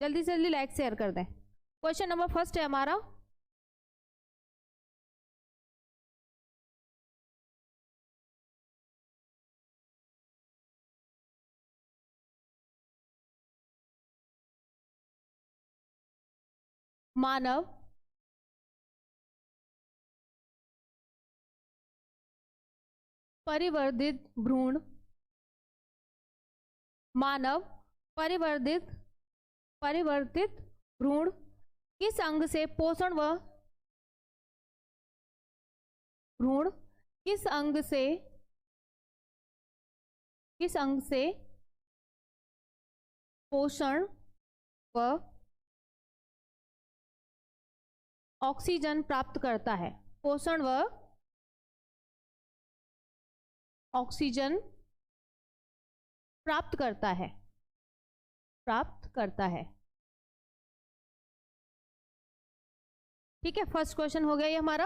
जल्दी से जल्दी लाइक शेयर कर दें। क्वेश्चन नंबर फर्स्ट है हमारा, मानव परिवर्धित भ्रूण, मानव परिवर्धित परिवर्तित भ्रूण किस अंग से पोषण व भ्रूण किस अंग से पोषण व ऑक्सीजन प्राप्त करता है? पोषण व ऑक्सीजन प्राप्त करता है, प्राप्त करता है। ठीक है, फर्स्ट क्वेश्चन हो गया ये हमारा।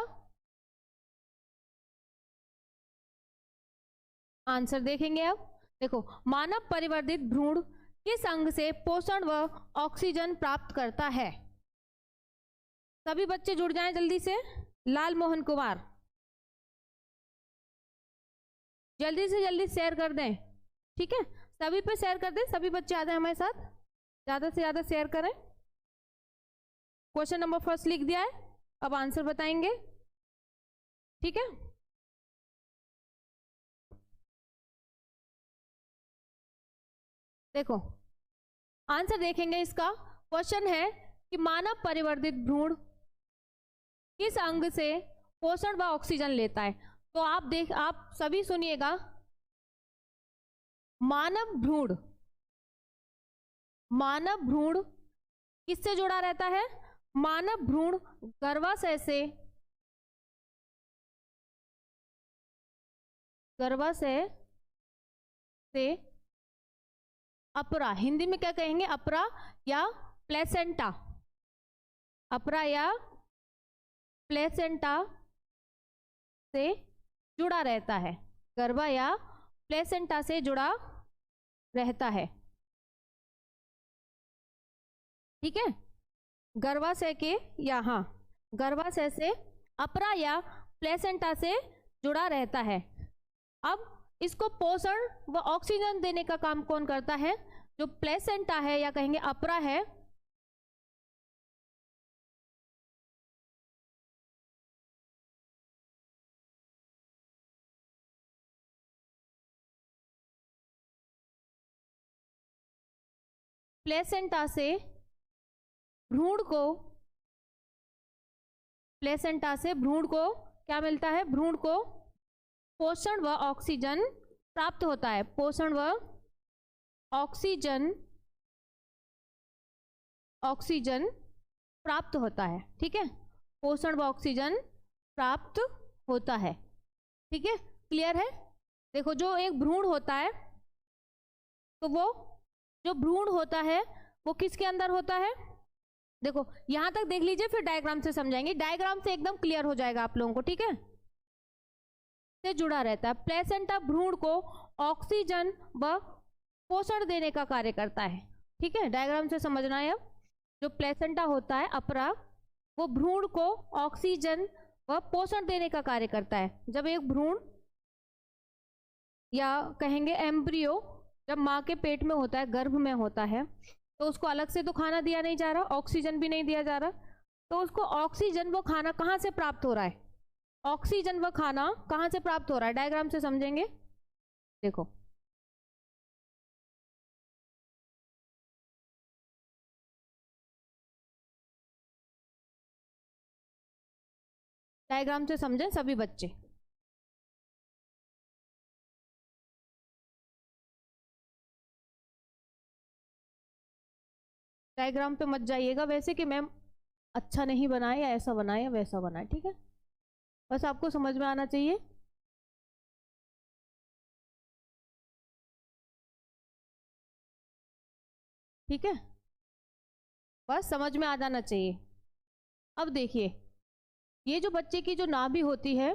आंसर देखेंगे अब। देखो, मानव परिवर्धित भ्रूण किस अंग से पोषण व ऑक्सीजन प्राप्त करता है? सभी बच्चे जुड़ जाएं जल्दी से। लाल मोहन कुमार, जल्दी से जल्दी शेयर कर दें। ठीक है, सभी पे शेयर कर दें, सभी बच्चे आ जाए हमारे साथ, ज्यादा से ज्यादा शेयर करें। क्वेश्चन नंबर फर्स्ट लिख दिया है, अब आंसर बताएंगे। ठीक है, देखो आंसर देखेंगे इसका। क्वेश्चन है कि मानव परिवर्धित भ्रूण किस अंग से पोषण व ऑक्सीजन लेता है? तो आप सभी सुनिएगा। मानव भ्रूण किससे जुड़ा रहता है? मानव भ्रूण गर्भाशय से अपरा, हिंदी में क्या कहेंगे? अपरा या प्लेसेंटा, अपरा या प्लेसेंटा से जुड़ा रहता है। गर्भा या प्लेसेंटा से जुड़ा रहता है। ठीक है, गर्भाशय के यहाँ गर्भाशय से अपरा या प्लेसेंटा से जुड़ा रहता है। अब इसको पोषण व ऑक्सीजन देने का काम कौन करता है? जो प्लेसेंटा है या कहेंगे अपरा है, प्लेसेंटा से भ्रूण को क्या मिलता है? भ्रूण को पोषण व ऑक्सीजन प्राप्त होता है। पोषण व ऑक्सीजन प्राप्त होता है। ठीक है, पोषण व ऑक्सीजन प्राप्त होता है। ठीक है, क्लियर है? देखो, जो एक भ्रूण होता है, तो वो जो भ्रूण होता है वो किसके अंदर होता है? देखो यहां तक देख लीजिए, फिर डायग्राम से समझाएंगे। डायग्राम से एकदम क्लियर हो जाएगा आप लोगों को। ठीक है, से जुड़ा रहता है। प्लेसेंटा भ्रूण को ऑक्सीजन व पोषण देने का कार्य करता है। ठीक है, डायग्राम से समझना है। अब जो प्लेसेंटा होता है अपरा, वो भ्रूण को ऑक्सीजन व पोषण देने का कार्य करता है। जब एक भ्रूण या कहेंगे एम्ब्रियो जब माँ के पेट में होता है, गर्भ में होता है, तो उसको अलग से तो खाना दिया नहीं जा रहा, ऑक्सीजन भी नहीं दिया जा रहा, तो उसको ऑक्सीजन व खाना कहाँ से प्राप्त हो रहा है? ऑक्सीजन व खाना कहाँ से प्राप्त हो रहा है? डायग्राम से समझेंगे। देखो, डायग्राम से समझें सभी बच्चे। डायग्राम पे मत जाइएगा वैसे कि मैम अच्छा नहीं बनाए या ऐसा बनाए या वैसा बनाए। ठीक है, बस आपको समझ में आना चाहिए। ठीक है, बस समझ में आ जाना चाहिए। अब देखिए, ये जो बच्चे की जो नाभि होती है,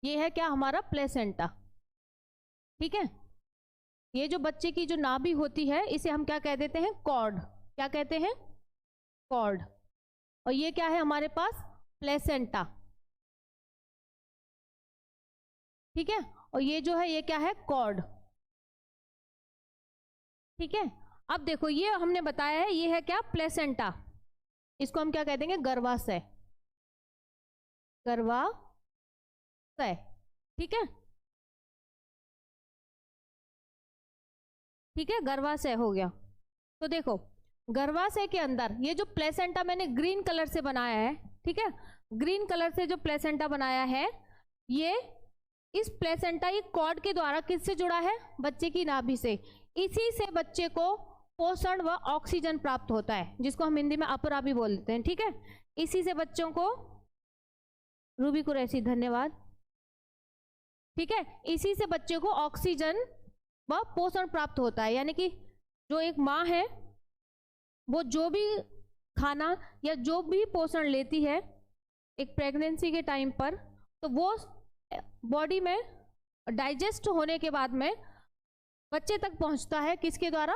ये है क्या? हमारा प्लेसेंटा। ठीक है। ये जो बच्चे की जो नाभि होती है इसे हम क्या कह देते हैं, कॉर्ड। क्या कहते हैं, कॉर्ड। और ये क्या है हमारे पास, प्लेसेंटा। ठीक है, और ये जो है ये क्या है, कॉर्ड। ठीक है, अब देखो ये हमने बताया है, ये है क्या, प्लेसेंटा। इसको हम क्या कह देंगे, गर्भाशय। गर्भाशय, ठीक है। ठीक है, गर्भाशय हो गया। तो देखो गर्भाशय के अंदर ये जो प्लेसेंटा मैंने ग्रीन कलर से बनाया है, ठीक है, ग्रीन कलर से जो प्लेसेंटा बनाया है, ये इस प्लेसेंटा ये कॉर्ड के द्वारा किससे जुड़ा है, बच्चे की नाभि से। इसी से बच्चे को पोषण व ऑक्सीजन प्राप्त होता है, जिसको हम हिंदी में अपरा भी बोलते हैं। ठीक है, इसी से बच्चों को, रूबी कुरैशी धन्यवाद। ठीक है, इसी से बच्चे को ऑक्सीजन व पोषण प्राप्त होता है। यानी कि जो एक माँ है वो जो भी खाना या जो भी पोषण लेती है एक प्रेगनेंसी के टाइम पर, तो वो बॉडी में डाइजेस्ट होने के बाद में बच्चे तक पहुंचता है, किसके द्वारा,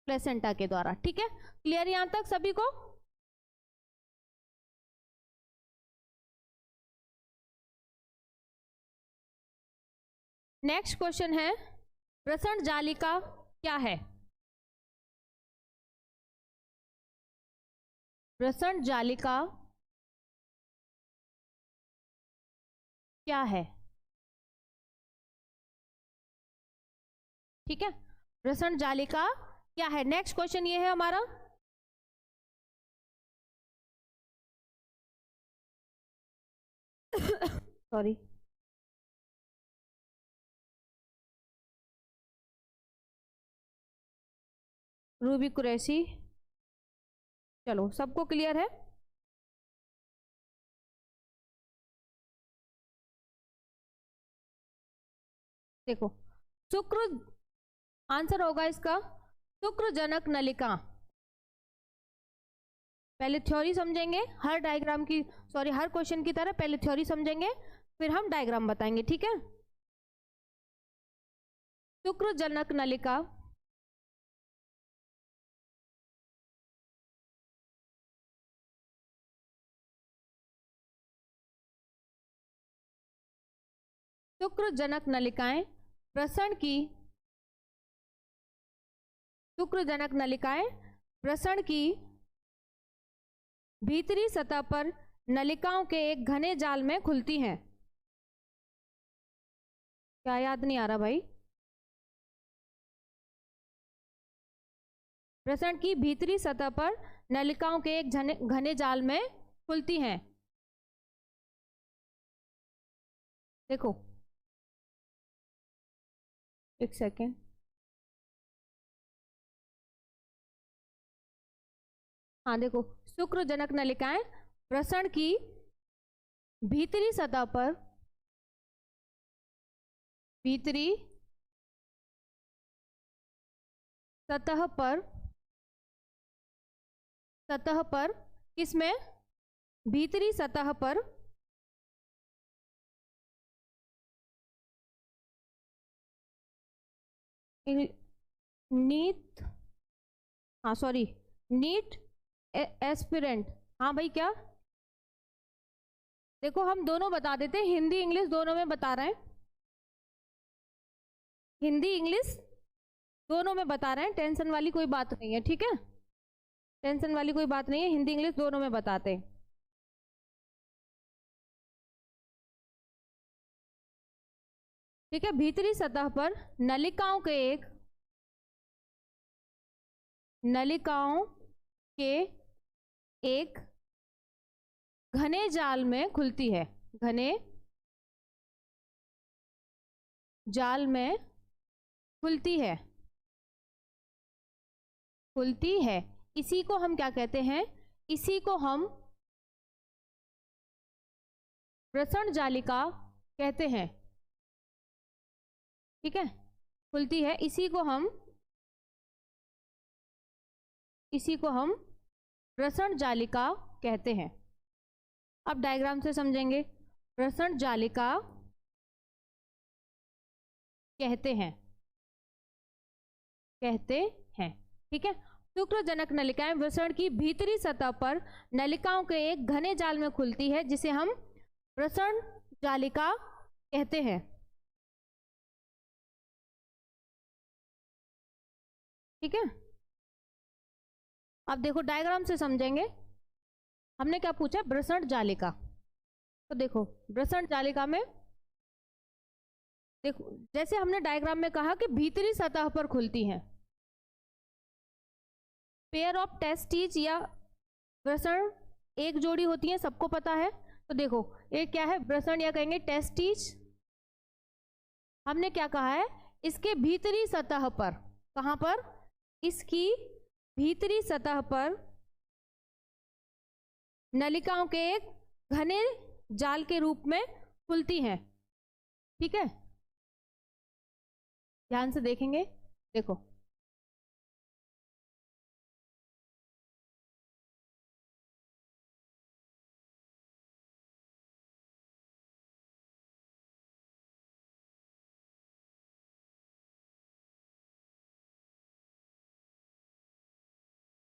प्लेसेंटा के द्वारा। ठीक है, क्लियर यहां तक सभी को। नेक्स्ट क्वेश्चन है, प्रसरण जालिका क्या है। प्रसरण जालिका क्या है। ठीक है, प्रसरण जालिका क्या है। नेक्स्ट क्वेश्चन ये है हमारा, सॉरी, रूबी कुरैशी, चलो सबको क्लियर है। देखो शुक्र आंसर होगा इसका, शुक्रजनक नलिका। पहले थ्योरी समझेंगे हर डायग्राम की, सॉरी हर क्वेश्चन की तरह पहले थ्योरी समझेंगे फिर हम डायग्राम बताएंगे। ठीक है, शुक्रजनक नलिका शुक्रजनक नलिकाएं प्रसरण की, शुक्रजनक नलिकाएं प्रसरण की भीतरी सतह पर नलिकाओं के एक घने जाल में खुलती हैं। क्या याद नहीं आ रहा भाई, प्रसरण की भीतरी सतह पर नलिकाओं के एक घने जाल में खुलती हैं। देखो एक सेकेंड, हाँ देखो, शुक्रजनक नलिकाएं प्रसरण की भीतरी सतह पर, भीतरी सतह पर, सतह पर किसमें, भीतरी सतह पर नीट, हाँ सॉरी, नीट एस्पिरेंट, हाँ भाई क्या, देखो हम दोनों बता देते हैं, हिंदी इंग्लिश दोनों में बता रहे हैं, हिंदी इंग्लिश दोनों में बता रहे हैं, टेंशन वाली कोई बात नहीं है। ठीक है, टेंशन वाली कोई बात नहीं है, हिंदी इंग्लिश दोनों में बताते हैं। ठीक है, भीतरी सतह पर नलिकाओं के एक, नलिकाओं के एक घने जाल में खुलती है, घने जाल में खुलती है, खुलती है। इसी को हम क्या कहते हैं, इसी को हम प्रसरण जालिका कहते हैं। ठीक है, खुलती है, इसी को हम प्रसरण जालिका कहते हैं। अब डायग्राम से समझेंगे, प्रसरण जालिका कहते हैं, कहते हैं। ठीक है, शुक्रजनक नलिकाएं वृषण की भीतरी सतह पर नलिकाओं के एक घने जाल में खुलती है जिसे हम वृषण जालिका कहते हैं। ठीक है, अब देखो डायग्राम से समझेंगे। हमने क्या पूछा, वृषण जालिका। तो देखो वृषण जालिका में देखो, जैसे हमने डायग्राम में कहा कि भीतरी सतह पर खुलती हैं। पेयर ऑफ टेस्टिज या वृषण एक जोड़ी होती है, सबको पता है। तो देखो एक क्या है, वृषण या कहेंगे टेस्टिज। हमने क्या कहा है, इसके भीतरी सतह पर, कहां पर, इसकी भीतरी सतह पर नलिकाओं के एक घने जाल के रूप में खुलती हैं। ठीक है, ध्यान से देखेंगे। देखो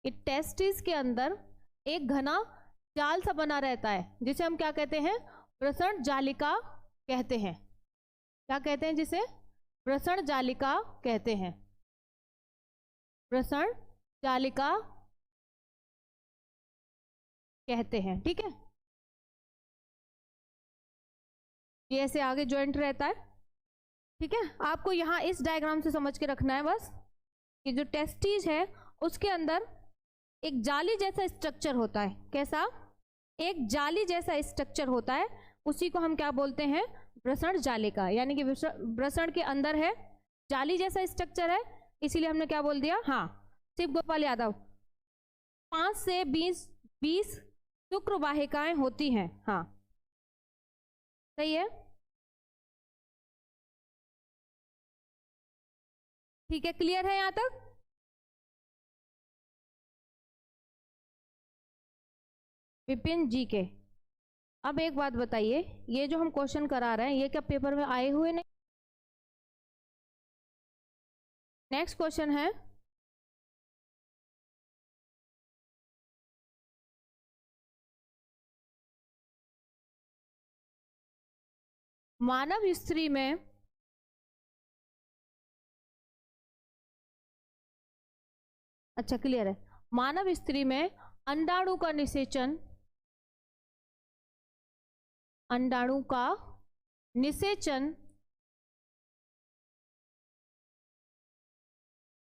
इस टेस्टिस के अंदर एक घना जाल सा बना रहता है जिसे हम क्या कहते हैं, वृषण जालिका कहते हैं। क्या कहते हैं जिसे, वृषण जालिका कहते हैं, वृषण जालिका कहते हैं। ठीक है, ये ऐसे आगे ज्वाइंट रहता है। ठीक है, आपको यहां इस डायग्राम से समझ के रखना है बस कि जो टेस्टिज है उसके अंदर एक जाली जैसा स्ट्रक्चर होता है। कैसा, एक जाली जैसा स्ट्रक्चर होता है, उसी को हम क्या बोलते हैं, वृषण जालिका। यानी कि वृषण के अंदर है, जाली जैसा स्ट्रक्चर है, इसीलिए हमने क्या बोल दिया, हाँ। शिव गोपाल यादव, 5 से 20 शुक्र वाहिकाएं होती हैं। हाँ सही है, ठीक है, क्लियर है यहां तक। विपिन जी के, अब एक बात बताइए, ये जो हम क्वेश्चन करा रहे हैं ये क्या पेपर में आए हुए नहीं। नेक्स्ट क्वेश्चन है, मानव स्त्री में अच्छा क्लियर है, मानव स्त्री में अंडाणु का निषेचन, अंडाणु का निषेचन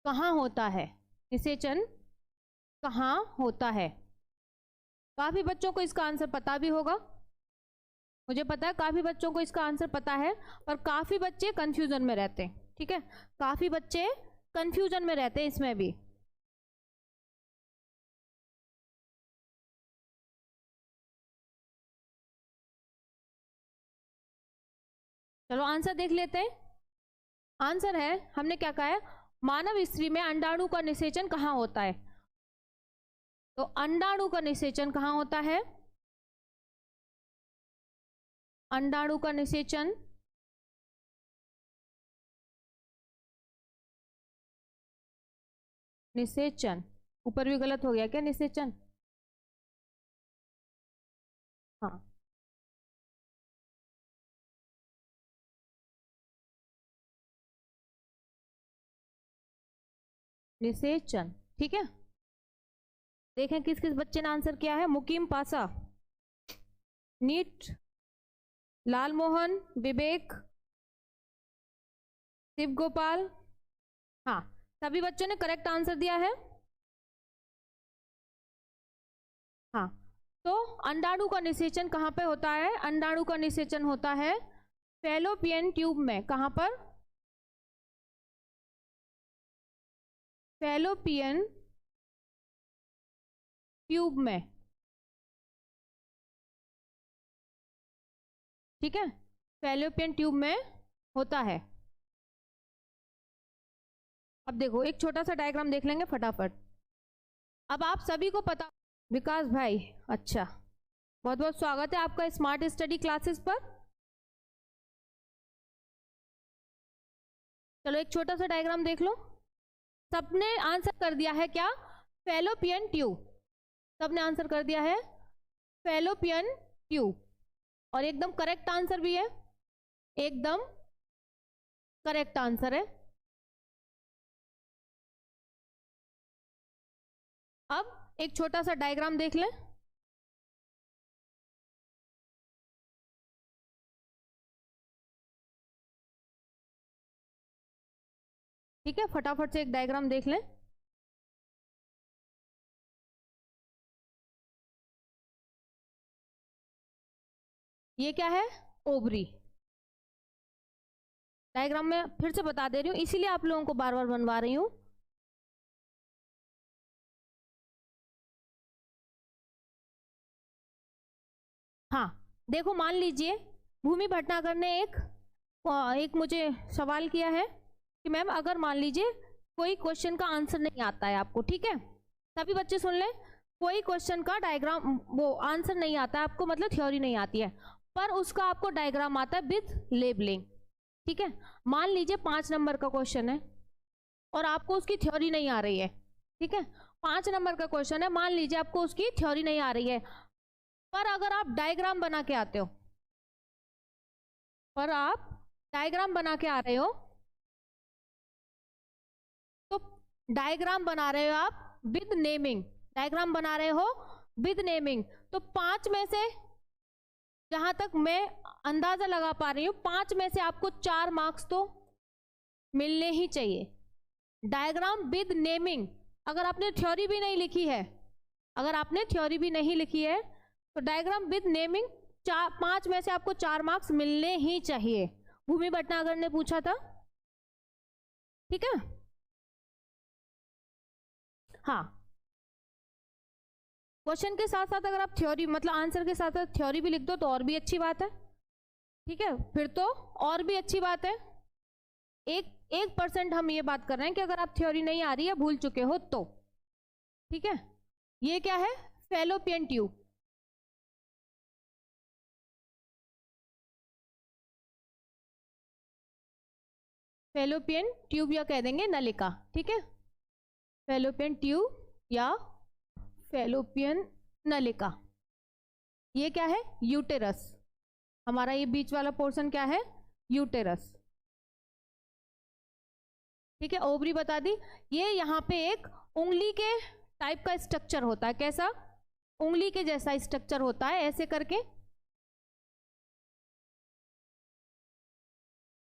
कहाँ होता है, निषेचन कहाँ होता है। काफी बच्चों को इसका आंसर पता भी होगा, मुझे पता है काफी बच्चों को इसका आंसर पता है, पर काफी बच्चे कंफ्यूजन में रहते हैं। ठीक है, काफी बच्चे कंफ्यूजन में रहते हैं इसमें भी। चलो आंसर देख लेते हैं। आंसर है, हमने क्या कहा है, मानव स्त्री में अंडाणु का निषेचन कहाँ होता है। तो अंडाणु का निषेचन कहाँ होता है, अंडाणु का निषेचन निषेचन ऊपर भी गलत हो गया क्या, निषेचन, हाँ निषेचन। ठीक है, देखें किस किस बच्चे ने आंसर किया है। मुकीम पासा, नीट, लालमोहन, विवेक, शिव गोपाल, हाँ सभी बच्चों ने करेक्ट आंसर दिया है। हाँ, तो अंडाणु का निषेचन कहाँ पे होता है, अंडाणु का निषेचन होता है फैलोपियन ट्यूब में। कहाँ पर, फैलोपियन ट्यूब में। ठीक है, फैलोपियन ट्यूब में होता है। अब देखो एक छोटा सा डायग्राम देख लेंगे फटाफट। अब आप सभी को पता, विकास भाई, अच्छा बहुत बहुत स्वागत है आपका स्मार्ट स्टडी क्लासेस पर। चलो एक छोटा सा डायग्राम देख लो। सबने आंसर कर दिया है क्या? Fallopian tube. सबने आंसर कर दिया है फैलोपियन ट्यूब, और एकदम करेक्ट आंसर भी है, एकदम करेक्ट आंसर है। अब एक छोटा सा डायग्राम देख लें। ठीक है, फटाफट से एक डायग्राम देख लें। ये क्या है? ओवरी। डायग्राम में फिर से बता दे रही हूँ, इसीलिए आप लोगों को बार बार बनवा रही हूँ। हाँ देखो, मान लीजिए भूमि भटनागर ने एक मुझे सवाल किया है कि मैम अगर मान लीजिए कोई क्वेश्चन का आंसर नहीं आता है आपको, ठीक है, सभी बच्चे सुन लें, कोई क्वेश्चन का डायग्राम वो आंसर नहीं आता है आपको, मतलब थ्योरी नहीं आती है, पर उसका आपको डायग्राम आता है विद लेबलिंग। ठीक है, मान लीजिए 5 नंबर का क्वेश्चन है और आपको उसकी थ्योरी नहीं आ रही है। ठीक है, 5 नंबर का क्वेश्चन है, मान लीजिए आपको उसकी थ्योरी नहीं आ रही है, पर अगर आप डायग्राम बना के आते हो, पर आप डायग्राम बना के आ रहे हो, तो डायग्राम बना रहे हो आप विद नेमिंग, डायग्राम बना रहे हो विद नेमिंग, तो 5 में से, जहां तक मैं अंदाजा लगा पा रही हूं, 5 में से आपको 4 मार्क्स तो मिलने ही चाहिए। डायग्राम विद नेमिंग, अगर आपने थ्योरी भी नहीं लिखी है, अगर आपने थ्योरी भी नहीं लिखी है, तो डायग्राम विद नेमिंग 5 में से आपको 4 मार्क्स मिलने ही चाहिए। भूमि भटनागर ने पूछा था। ठीक है, हाँ, क्वेश्चन के साथ साथ अगर आप थ्योरी, मतलब आंसर के साथ साथ थ्योरी भी लिख दो तो और भी अच्छी बात है। ठीक है, फिर तो और भी अच्छी बात है। 1% हम ये बात कर रहे हैं कि अगर आप थ्योरी नहीं आ रही है, भूल चुके हो तो। ठीक है, ये क्या है? Fallopian tube. फैलोपियन ट्यूब या कह देंगे नलिका। ठीक है, फैलोपियन ट्यूब या फैलोपियन नलिका। ये क्या है? यूटेरस। हमारा ये बीच वाला पोर्शन क्या है? यूटेरस। ठीक है, ओवरी बता दी। ये यहाँ पे एक उंगली के टाइप का स्ट्रक्चर होता है। कैसा? उंगली के जैसा स्ट्रक्चर होता है, ऐसे करके,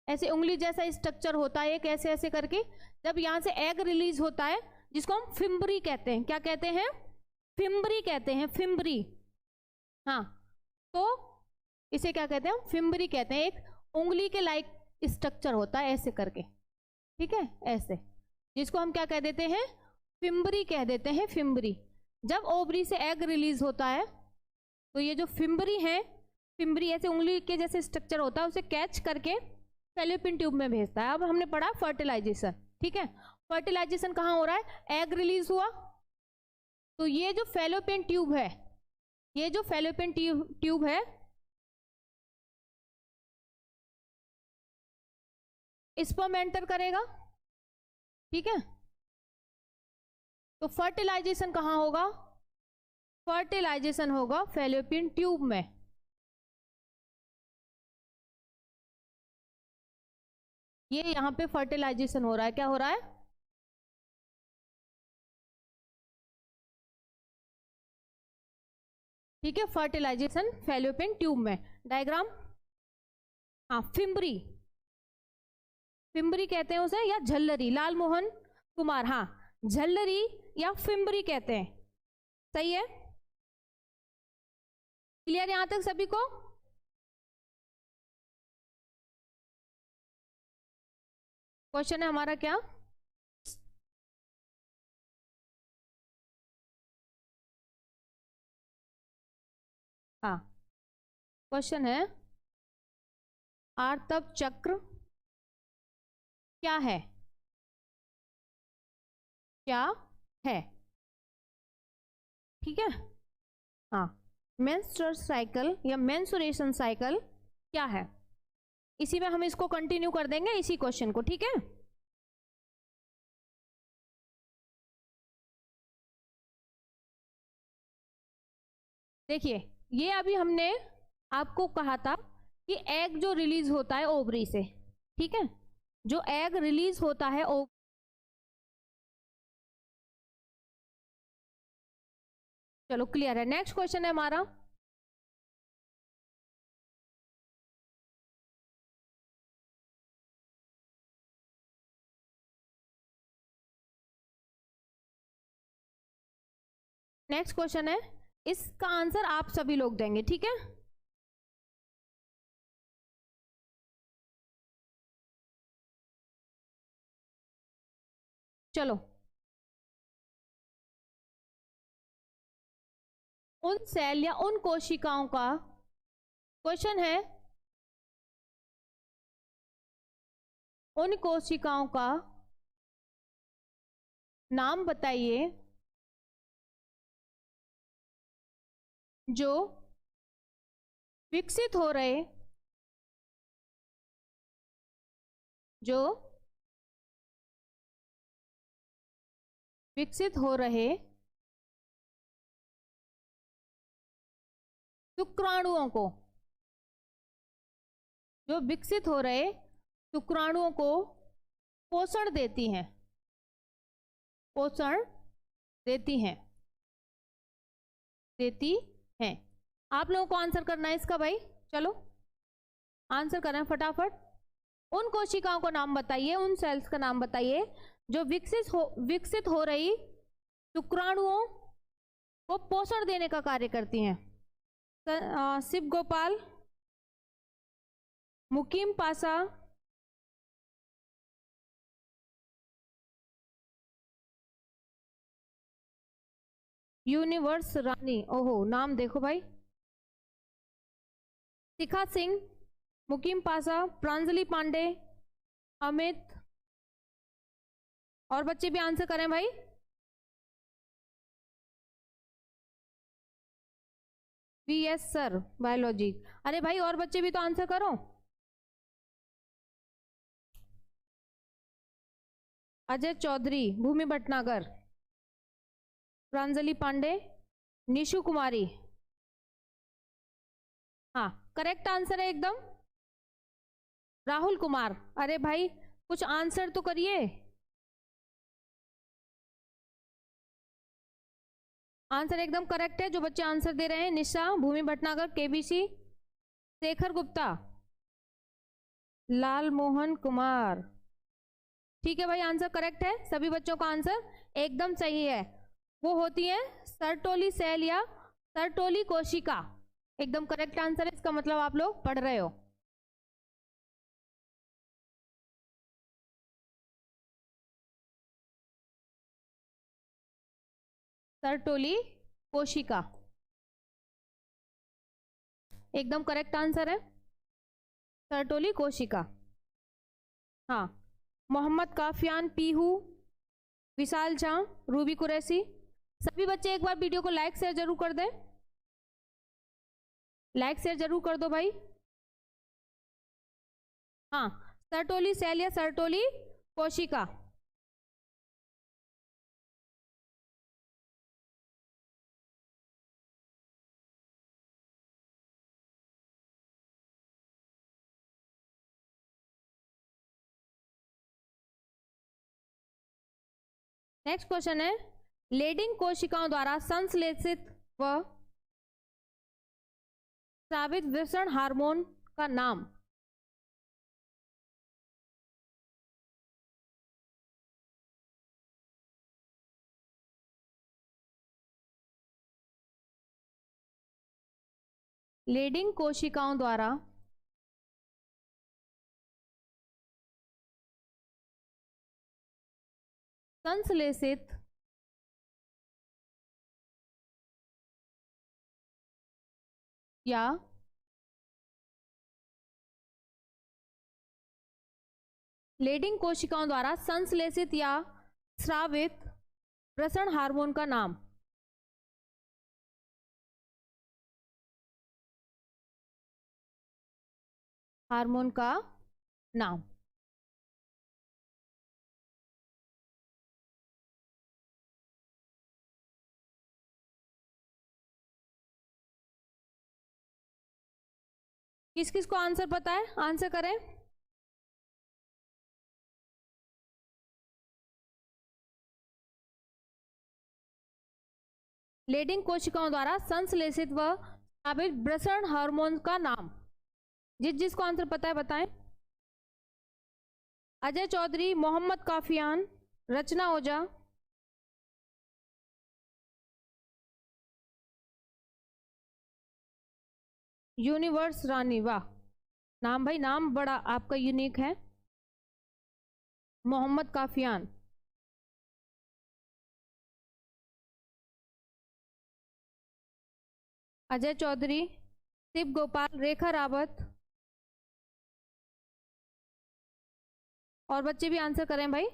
ऐसे उंगली जैसा स्ट्रक्चर होता है एक, ऐसे ऐसे करके। जब यहाँ से एग रिलीज होता है, जिसको हम फिम्बरी कहते हैं, क्या कहते हैं? फिम्बरी कहते हैं, फिम्बरी। हाँ, तो इसे क्या कहते हैं? फिम्बरी कहते हैं। एक उंगली के लाइक स्ट्रक्चर होता है, ऐसे करके। ठीक है, ऐसे, जिसको हम क्या कह देते हैं? फिम्बरी कह देते हैं, फिम्बरी। जब ओवरी से एग रिलीज होता है, तो ये जो फिम्बरी है, फिम्बरी ऐसे उंगली के जैसे स्ट्रक्चर होता है, उसे कैच करके फैलोपियन ट्यूब में भेजता है। अब हमने पढ़ा फर्टिलाइजेशन। ठीक है, फर्टिलाइजेशन कहाँ हो रहा है? एग रिलीज हुआ, तो ये जो फैलोपियन ट्यूब है, ये जो फैलोपियन ट्यूब है, स्पर्म एंटर करेगा। ठीक है, तो फर्टिलाइजेशन कहाँ होगा? फर्टिलाइजेशन होगा फैलोपियन ट्यूब में। ये यहां पे फर्टिलाइजेशन हो रहा है। क्या हो रहा है? ठीक है, फर्टिलाइजेशन फैलोपियन ट्यूब में। डायग्राम, हाँ, फिम्बरी, फिम्बरी कहते हैं उसे, या झल्लरी। लाल मोहन कुमार, हाँ, झल्लरी या फिम्बरी कहते हैं। सही है, क्लियर यहां तक सभी को? क्वेश्चन है हमारा क्या? हाँ, क्वेश्चन है आर्तव चक्र क्या है? क्या है? ठीक है, हाँ, मेंस्ट्रुअल साइकिल या मेंसुरेशन साइकिल क्या है? इसी में हम इसको कंटिन्यू कर देंगे, इसी क्वेश्चन को। ठीक है, देखिए ये अभी हमने आपको कहा था कि एग जो रिलीज होता है ओवरी से, ठीक है, जो एग रिलीज होता है चलो क्लियर है। नेक्स्ट क्वेश्चन है हमारा, नेक्स्ट क्वेश्चन है, इसका आंसर आप सभी लोग देंगे, ठीक है। चलो, उन सेल या उन कोशिकाओं का क्वेश्चन है, उन कोशिकाओं का नाम बताइए जो विकसित हो रहे, जो विकसित हो रहे शुक्राणुओं को, जो विकसित हो रहे शुक्राणुओं को पोषण देती हैं, पोषण देती हैं, देती हैं। आप लोगों को आंसर करना है इसका भाई, चलो आंसर करें फटाफट। उन कोशिकाओं को नाम बताइए, उन सेल्स का नाम बताइए जो विकसित हो रही शुक्राणुओं को पोषण देने का कार्य करती हैं। शिव गोपाल, मुकीम पासा, यूनिवर्स रानी, ओहो नाम देखो भाई, शिखा सिंह, मुकीम पासा, प्रांजलि पांडे, अमित, और बच्चे भी आंसर करें भाई। वीएस सर बायोलॉजी, अरे भाई और बच्चे भी तो आंसर करो। अजय चौधरी, भूमि भटनागर, प्रांजलि पांडे, निशु कुमारी, हाँ करेक्ट आंसर है एकदम। राहुल कुमार, अरे भाई कुछ आंसर तो करिए, आंसर एकदम करेक्ट है जो बच्चे आंसर दे रहे हैं। निशा, भूमि भटनागर, केबीसी, शेखर गुप्ता, लाल मोहन कुमार, ठीक है भाई आंसर करेक्ट है, सभी बच्चों का आंसर एकदम सही है। वो होती है सर्टोली सेल या सर्टोली कोशिका, एकदम करेक्ट आंसर है, इसका मतलब आप लोग पढ़ रहे हो। सर्टोली कोशिका एकदम करेक्ट आंसर है, सर्टोली कोशिका। हाँ, मोहम्मद काफियान, पीहू, विशाल झा, रूबी कुरैसी, सभी बच्चे एक बार वीडियो को लाइक शेयर जरूर कर दें, लाइक शेयर जरूर कर दो भाई। हाँ, सर्टोली सेल या सर्टोली कोशिका। नेक्स्ट क्वेश्चन है, लेडिंग कोशिकाओं द्वारा संश्लेषित व स्रावित वृषण हार्मोन का नाम। लेडिंग कोशिकाओं द्वारा संश्लेषित या लेडिंग कोशिकाओं द्वारा संश्लेषित या स्रावित वृषण हार्मोन का नाम। हार्मोन का नाम। किस किस को आंसर पता है, आंसर करें। लेडिंग कोशिकाओं द्वारा संश्लेषित व स्रावित वृषण हार्मोन का नाम। जिसको आंसर पता है बताएं। अजय चौधरी, मोहम्मद काफियान, रचना ओझा। यूनिवर्स रानी, वाह नाम भाई, नाम बड़ा आपका यूनिक है। मोहम्मद काफियान। अजय चौधरी, शिव गोपाल, रेखा रावत। और बच्चे भी आंसर करें भाई।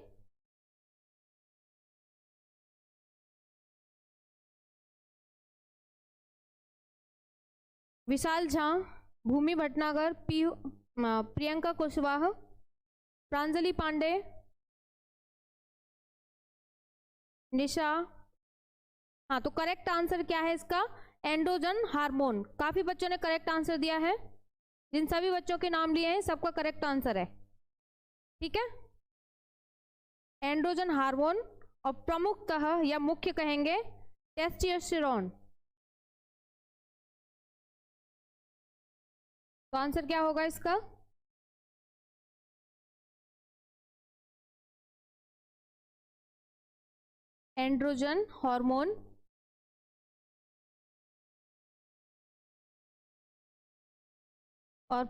विशाल झा, भूमि भटनागर, प्रियंका कुशवाहा, प्रांजलि पांडे, निशा। हाँ, तो करेक्ट आंसर क्या है इसका, एंड्रोजन हार्मोन। काफी बच्चों ने करेक्ट आंसर दिया है। जिन सभी बच्चों के नाम लिए हैं सबका करेक्ट आंसर है, ठीक है। एंड्रोजन हार्मोन, और प्रमुखतः या मुख्य कहेंगे टेस्टोस्टेरोन। तो आंसर क्या होगा इसका, एंड्रोजन हार्मोन और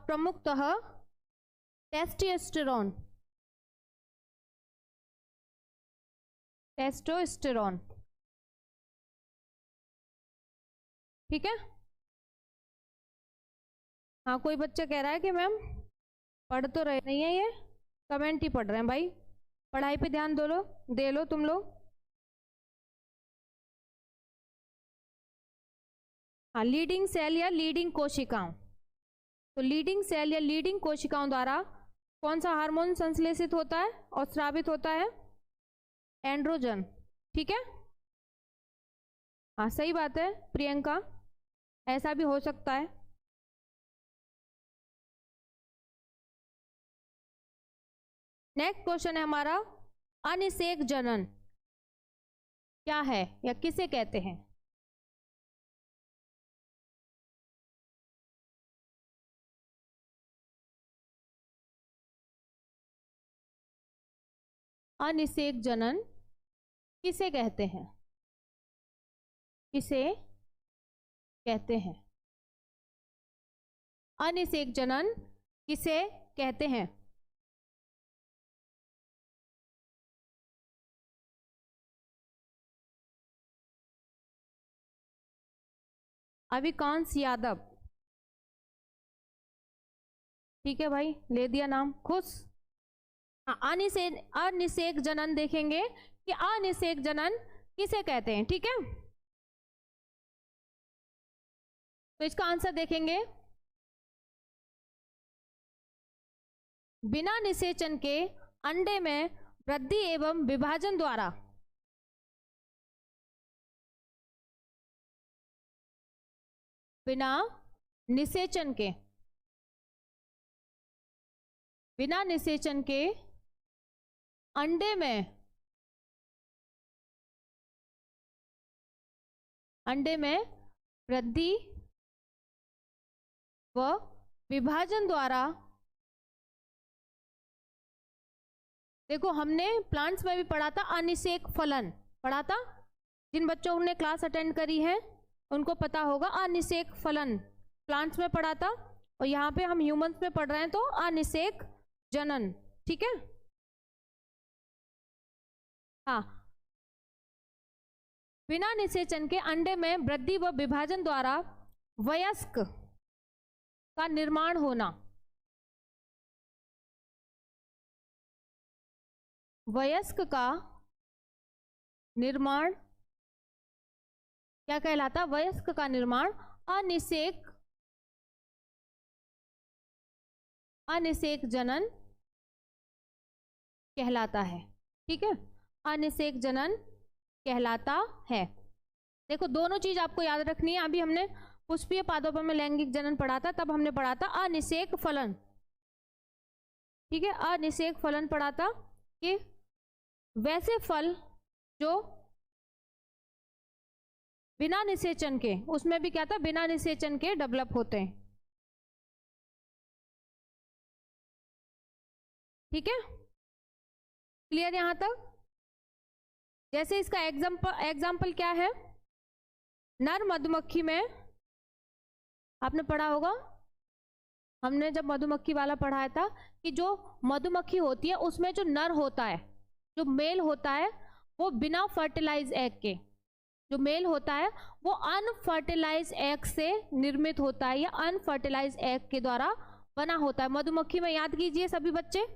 प्रमुखतः टेस्टोस्टेरोन। टेस्टोस्टेरोन, ठीक है। हाँ, कोई बच्चा कह रहा है कि मैम पढ़ तो रहे नहीं है, ये कमेंट ही पढ़ रहे हैं भाई। पढ़ाई पे ध्यान दे लो तुम लोग। हाँ, लीडिंग सेल या लीडिंग कोशिकाओं। तो लीडिंग सेल या लीडिंग कोशिकाओं द्वारा कौन सा हार्मोन संश्लेषित होता है और स्रावित होता है, एंड्रोजन, ठीक है। हाँ, सही बात है प्रियंका, ऐसा भी हो सकता है। नेक्स्ट क्वेश्चन है हमारा, अनिषेक जनन क्या है या किसे कहते हैं। अनिषेक जनन किसे कहते हैं, किसे कहते हैं, अनिषेक जनन किसे कहते हैं। अविकांश यादव, ठीक है भाई, ले दिया नाम, खुश। हाँ, अनिषेक जनन देखेंगे कि अनिषेक जनन किसे कहते हैं, ठीक है। तो इसका आंसर देखेंगे, बिना निषेचन के अंडे में वृद्धि एवं विभाजन द्वारा बिना निषेचन के अंडे में वृद्धि व विभाजन द्वारा, देखो हमने प्लांट्स में भी पढ़ा था अनिषेक फलन, पढ़ा था। जिन बच्चों ने क्लास अटेंड करी है उनको पता होगा, अनिषेक फलन प्लांट्स में पढ़ा था, और यहाँ पे हम ह्यूमंस में पढ़ रहे हैं तो अनिषेक जनन, ठीक है। हाँ, बिना निषेचन के अंडे में वृद्धि व विभाजन द्वारा वयस्क का निर्माण होना, वयस्क का निर्माण क्या कहलाता, वयस्क का निर्माण अनिषेक जनन कहलाता है, ठीक है। अनिषेक जनन कहलाता है। देखो दोनों चीज आपको याद रखनी है। अभी हमने पुष्पीय पादपों में लैंगिक जनन पढ़ा था, तब हमने पढ़ा था अनिषेक फलन, ठीक है, अनिषेक फलन पढ़ा था कि वैसे फल जो बिना निषेचन के, उसमें भी क्या था, बिना निषेचन के डेवलप होते हैं, ठीक है, क्लियर यहां तक। जैसे इसका एग्जाम्पल क्या है, नर मधुमक्खी में आपने पढ़ा होगा, हमने जब मधुमक्खी वाला पढ़ाया था कि जो मधुमक्खी होती है उसमें जो नर होता है, जो मेल होता है, वो बिना फर्टिलाइज एग के, जो मेल होता है वो अनफर्टिलाइज एग से निर्मित होता है या अनफर्टिलाइज एग के द्वारा बना होता है। मधुमक्खी में याद कीजिए सभी बच्चे,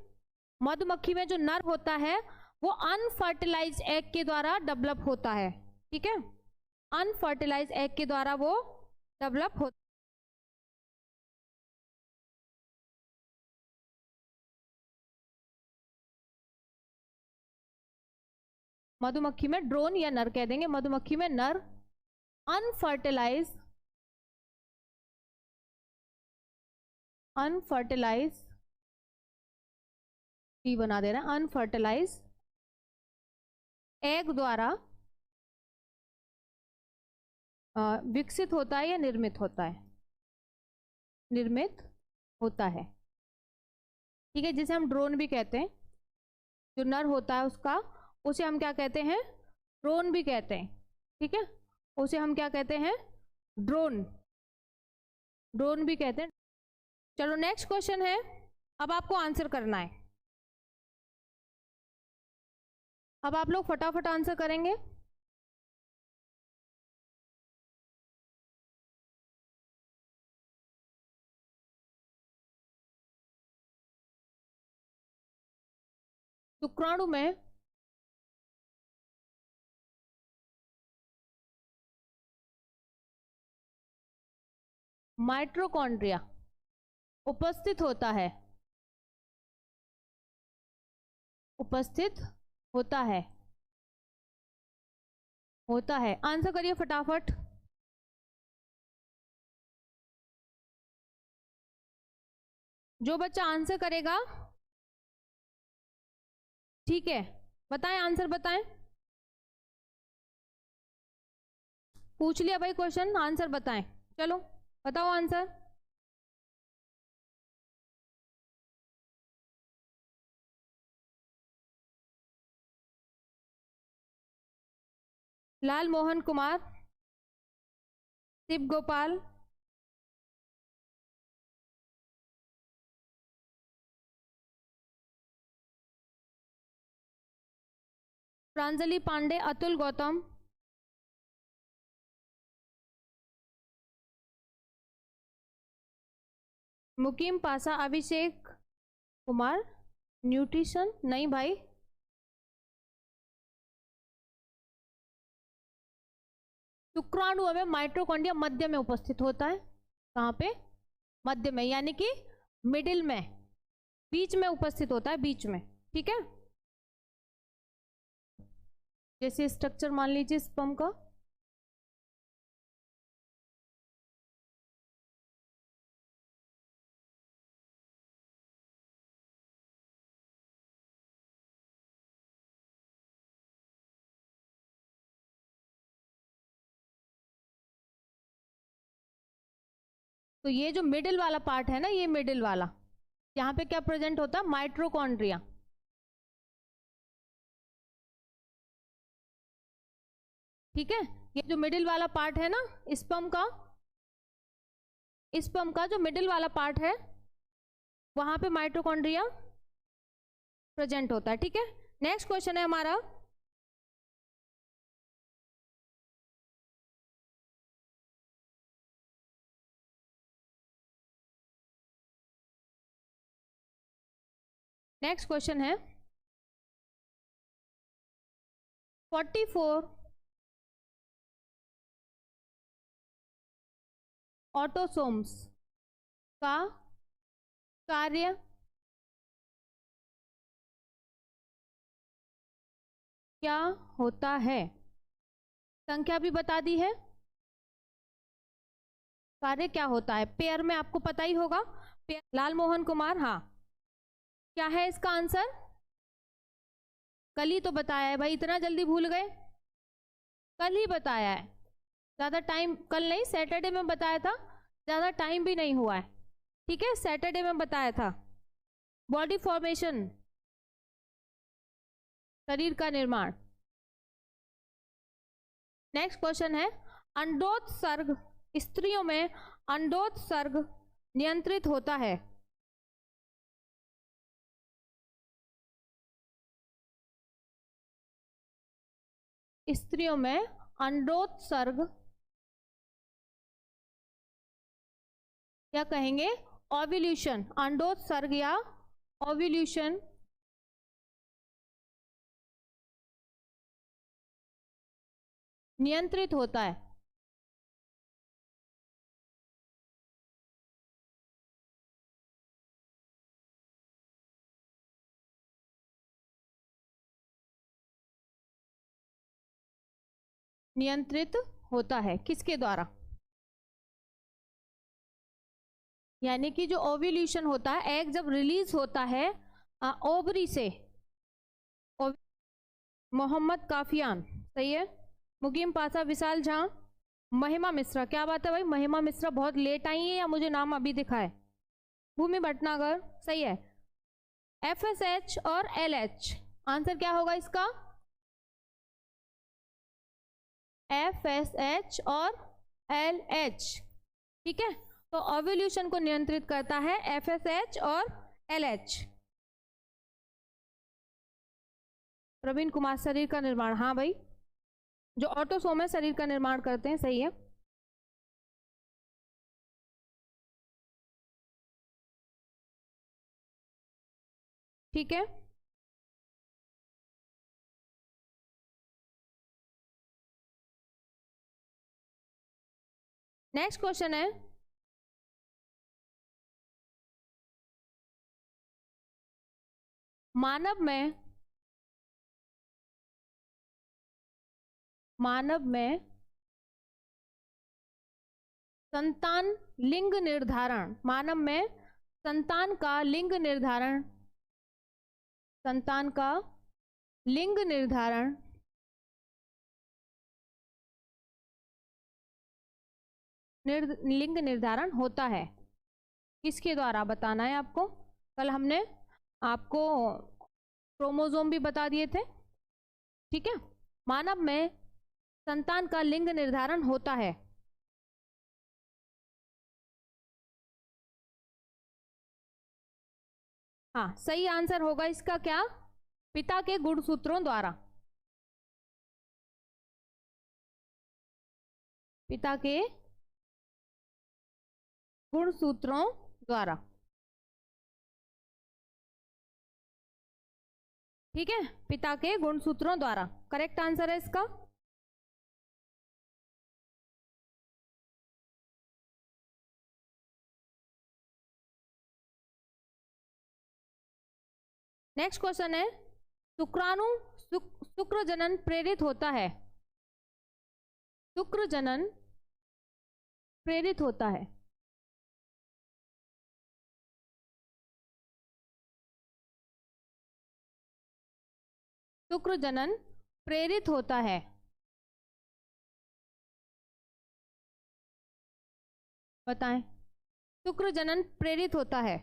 मधुमक्खी में जो नर होता है वो अनफर्टिलाइज एग के द्वारा डेवलप होता है, ठीक है, अनफर्टिलाइज एग के द्वारा वो डेवलप होता है। मधुमक्खी में ड्रोन या नर कह देंगे, मधुमक्खी में नर अनफर्टिलाइज टी बना दे रहा है, अनफर्टिलाइज एग द्वारा विकसित होता है या निर्मित होता है, निर्मित होता है, ठीक है, जिसे हम ड्रोन भी कहते हैं। जो नर होता है उसका, उसे हम क्या कहते हैं, ड्रोन भी कहते हैं, ठीक है, उसे हम क्या कहते हैं, ड्रोन, ड्रोन भी कहते हैं। चलो नेक्स्ट क्वेश्चन है, अब आपको आंसर करना है, अब आप लोग फटाफट आंसर करेंगे। शुक्राणु में माइटोकॉन्ड्रिया उपस्थित होता है, उपस्थित होता है, होता है, आंसर करिए फटाफट। जो बच्चा आंसर करेगा, ठीक है, बताएं, आंसर बताएं, पूछ लिया भाई क्वेश्चन, आंसर बताएं, चलो बताओ आंसर। लाल मोहन कुमार, शिव गोपाल, प्रांजलि पांडे, अतुल गौतम, मुकीम पासा, अभिषेक कुमार, न्यूट्रिशन नहीं भाई, शुक्राणु में माइटोकॉन्ड्रिया मध्य में उपस्थित होता है, कहाँ पे, मध्य में, यानी कि मिडिल में, बीच में उपस्थित होता है, बीच में, ठीक है, जैसे स्ट्रक्चर मान लीजिए स्पर्म का, तो ये जो मिडिल वाला पार्ट है ना, ये मिडिल वाला, यहाँ पे क्या प्रेजेंट होता है, माइटोकॉन्ड्रिया, ठीक है, ये जो मिडिल वाला पार्ट है ना स्पर्म का, स्पर्म का जो मिडिल वाला पार्ट है वहां पे माइटोकॉन्ड्रिया प्रेजेंट होता है, ठीक है। नेक्स्ट क्वेश्चन है हमारा, नेक्स्ट क्वेश्चन है 44 ऑटोसोम्स का कार्य क्या होता है, संख्या भी बता दी है। कार्य क्या होता है, पेयर में आपको पता ही होगा। लाल मोहन कुमार, हाँ क्या है इसका आंसर? कल ही तो बताया है भाई, इतना जल्दी भूल गए? कल ही बताया है, ज़्यादा टाइम, कल नहीं सैटरडे में बताया था, ज़्यादा टाइम भी नहीं हुआ है। ठीक है, सैटरडे में बताया था। बॉडी फॉर्मेशन, शरीर का निर्माण। नेक्स्ट क्वेश्चन है, अंडोत्सर्ग, स्त्रियों में अंडोत्सर्ग नियंत्रित होता है। स्त्रियों में अंडोत्सर्ग, क्या कहेंगे, ओव्यूलेशन, अंडोत्सर्ग या ओव्यूलेशन नियंत्रित होता है। नियंत्रित होता है किसके द्वारा? यानी कि जो ओव्यूलेशन होता है, एग जब रिलीज होता है ओवरी से, मोहम्मद काफियान, सही है, मुकीम पासा, विशाल झा, महिमा मिश्रा। क्या बात है भाई, महिमा मिश्रा बहुत लेट आई है या मुझे नाम अभी दिखा है? भूमि भटनागर, सही है। FSH और LH, आंसर क्या होगा इसका? FSH और LH, ठीक है। तो ओव्यूलेशन को नियंत्रित करता है FSH और LH। प्रवीण कुमार, शरीर का निर्माण, हाँ भाई, जो ऑटोसोम है शरीर का निर्माण करते हैं, सही है। ठीक है, नेक्स्ट क्वेश्चन है, मानव में संतान लिंग निर्धारण, मानव में संतान का लिंग निर्धारण, संतान का लिंग निर्धारण लिंग निर्धारण होता है किसके द्वारा, बताना है आपको। कल हमने आपको क्रोमोसोम भी बता दिए थे, ठीक है। मानव में संतान का लिंग निर्धारण होता है, हाँ सही आंसर होगा इसका क्या, पिता के गुणसूत्रों द्वारा, पिता के गुणसूत्रों द्वारा, ठीक है, पिता के गुणसूत्रों द्वारा करेक्ट आंसर है इसका। नेक्स्ट क्वेश्चन है, शुक्राणु शुक्र जनन प्रेरित होता है, शुक्र जनन प्रेरित होता है, शुक्र जनन प्रेरित होता है, बताएं, शुक्र जनन प्रेरित होता है।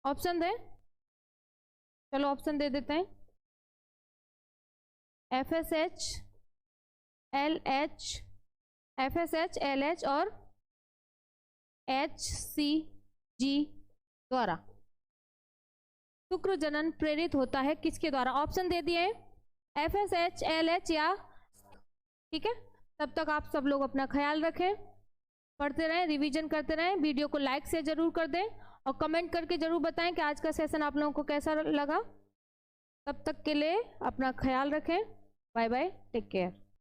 ऑप्शन दे, चलो ऑप्शन दे देते हैं, FSH, LH, FSH, LH और HCG द्वारा शुक्र जनन प्रेरित होता है किसके द्वारा? ऑप्शन दे दिए FSH, LH या, ठीक है। तब तक आप सब लोग अपना ख्याल रखें, पढ़ते रहें, रिवीजन करते रहें, वीडियो को लाइक से जरूर कर दें और कमेंट करके जरूर बताएं कि आज का सेशन आप लोगों को कैसा लगा। तब तक के लिए अपना ख्याल रखें, बाय बाय, टेक केयर।